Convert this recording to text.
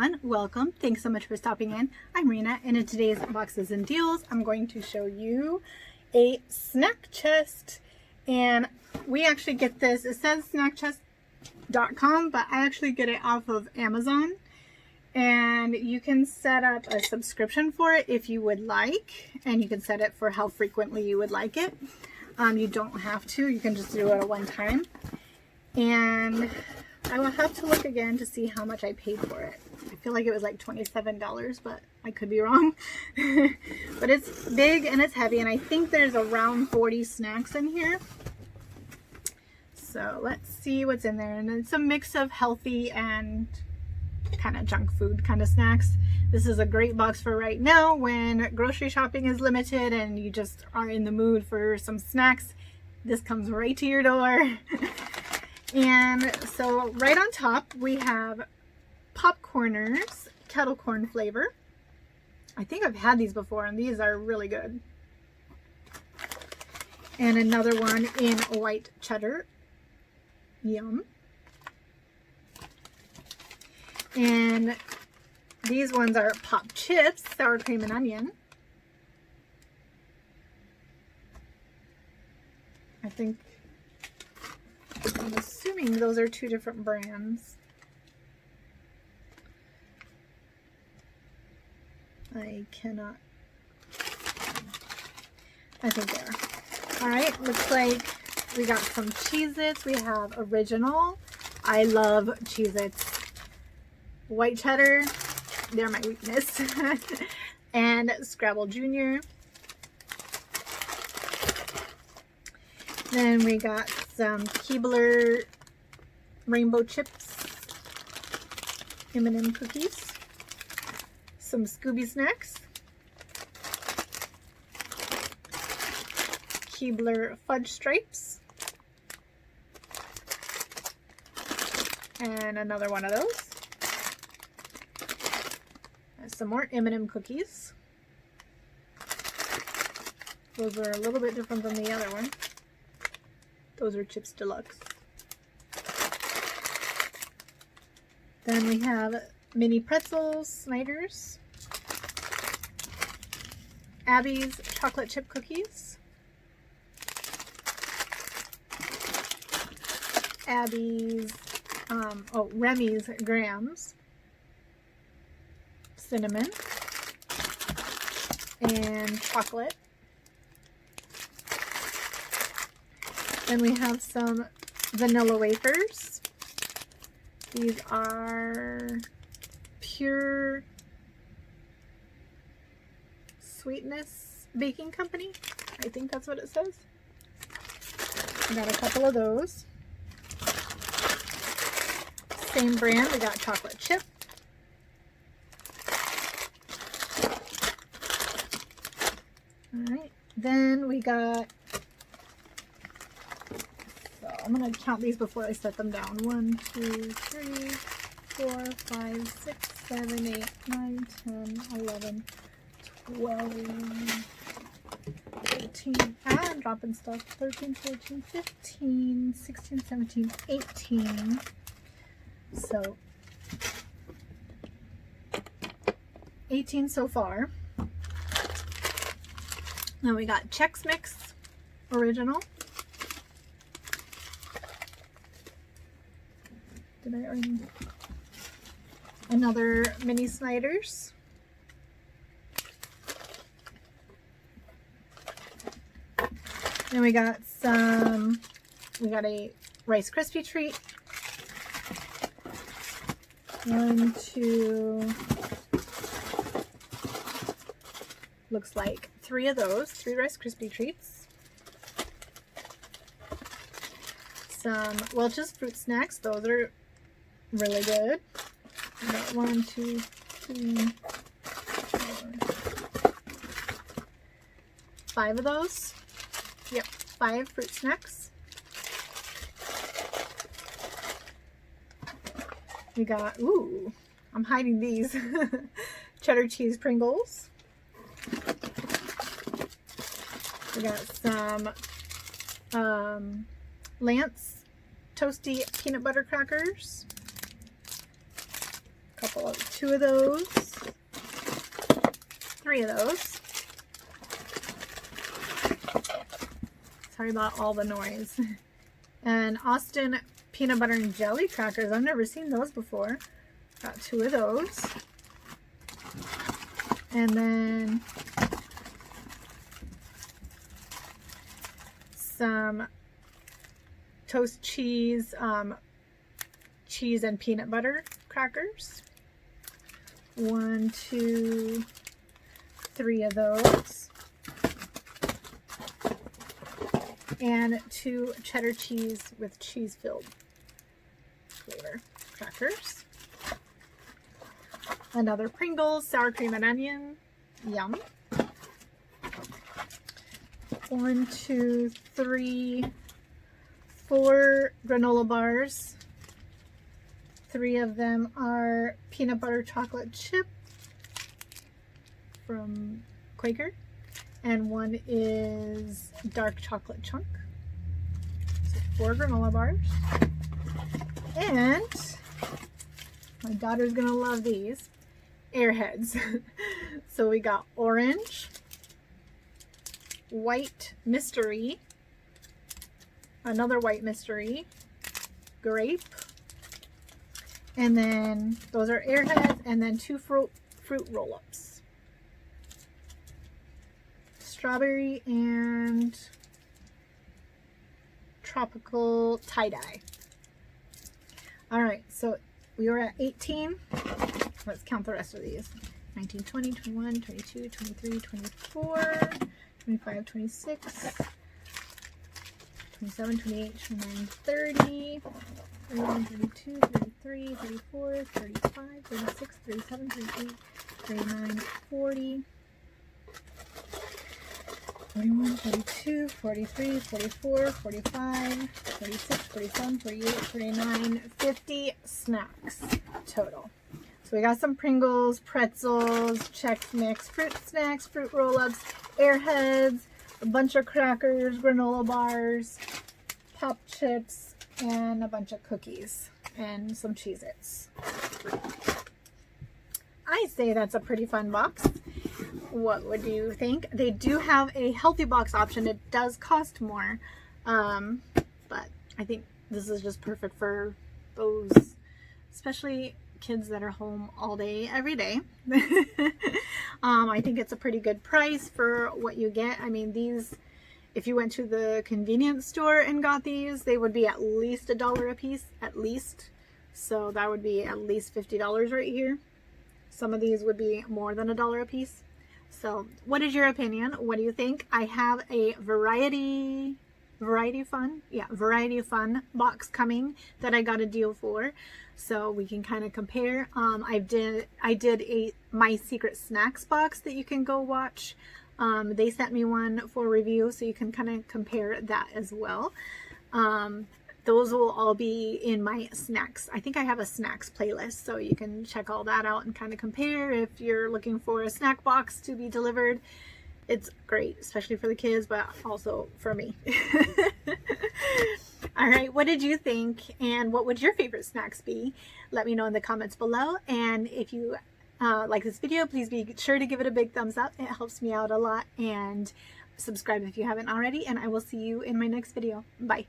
everyone, welcome. Thanks so much for stopping in. I'm Rena, and in today's Boxes and Deals, I'm going to show you a snack chest. And we actually get this, it says snackchest.com, but I actually get it off of Amazon. And you can set up a subscription for it if you would like, and you can set it for how frequently you would like it. You don't have to, you can just do it at one time. And I will have to look again to see how much I paid for it. I feel like it was like $27, but I could be wrong. But it's big and it's heavy, and I think there's around 40 snacks in here. So let's see what's in there. And it's a mix of healthy and kind of junk food kind of snacks. This is a great box for right now when grocery shopping is limited and you just are in the mood for some snacks. This comes right to your door. And so right on top we have Popcorners kettle corn flavor. I think I've had these before and these are really good. And another one in white cheddar. Yum. And these ones are Pop Chips, sour cream and onion. I'm assuming those are two different brands. I think they are. Alright, looks like we got some Cheez-Its. We have original. I love Cheez-Its. White cheddar, they're my weakness. And Scrabble Junior. Then we got some Keebler rainbow chips, M&M cookies, some Scooby snacks, Keebler fudge stripes, and another one of those. Some more M&M cookies. Those are a little bit different than the other one. Those are Chips Deluxe. Then we have mini pretzels, Snyder's, Abby's chocolate chip cookies, Abby's, Remy's grams, cinnamon, and chocolate. Then we have some vanilla wafers. These are Pure Sweetness Baking Company. I think that's what it says. We got a couple of those. Same brand, we got chocolate chip. Alright, then we got, I'm going to count these before I set them down. 1, 2, 3, 4, 5, 6, 7, 8, 9, 10, 11, 12, 13, I'm dropping stuff, 13, 14, 15, 16, 17, 18. So, 18 so far. Then we got Chex Mix Original. Did I already? Another mini Snyder's. Then we got a Rice Krispie treat. 1, 2, looks like 3 of those, 3 Rice Krispie treats. Some Welch's fruit snacks, those are really good. I got 1, 2, 3, 4, 5 of those. Yep, 5 fruit snacks. We got, ooh, I'm hiding these. Cheddar cheese Pringles. We got some Lance toasty peanut butter crackers. two of those, three of those. Sorry about all the noise. And Austin peanut butter and jelly crackers. I've never seen those before. Got two of those. And then some toast cheese, cheese and peanut butter crackers. 1, 2, 3 of those. And 2 cheddar cheese with cheese filled flavor crackers. Another Pringles sour cream and onion. Yum. 1, 2, 3, 4 granola bars. 3 of them are peanut butter chocolate chip from Quaker. And 1 is dark chocolate chunk. So 4 granola bars. And my daughter's gonna love these Airheads. So we got orange, white mystery, another white mystery, grape, and then those are Airheads, and then 2 fruit roll-ups. Strawberry and tropical tie-dye. All right, so we were at 18. Let's count the rest of these. 19, 20, 21, 22, 23, 24, 25, 26, 27, 28, 29, 30, 31, 32, 33, 34, 35, 36, 37, 38, 39, 40, 41, 42, 43, 44, 45, 46, 47, 48, 49, 50 snacks total. So we got some Pringles, pretzels, Chex Mix, fruit snacks, fruit roll-ups, Airheads, a bunch of crackers, granola bars, pop chips, and a bunch of cookies, and some Cheez-Its. I say that's a pretty fun box. What would you think? They do have a healthy box option. It does cost more, but I think this is just perfect for those, especially kids that are home all day, every day. I think it's a pretty good price for what you get. I mean, these, if you went to the convenience store and got these, they would be at least $1 a piece, at least. So that would be at least $50 right here. Some of these would be more than $1 a piece. So what is your opinion? What do you think? I have a variety fun box coming that I got a deal for, so we can kind of compare. I did a My Secret Snacks box that you can go watch. They sent me one for review, so you can kind of compare that as well. Those will all be in my snacks. I think I have a snacks playlist, so you can check all that out and kind of compare if you're looking for a snack box to be delivered. It's great, especially for the kids, but also for me. All right, what did you think? And what would your favorite snacks be? Let me know in the comments below. And if you like this video, please be sure to give it a big thumbs up. It helps me out a lot. And subscribe if you haven't already. And I will see you in my next video. Bye.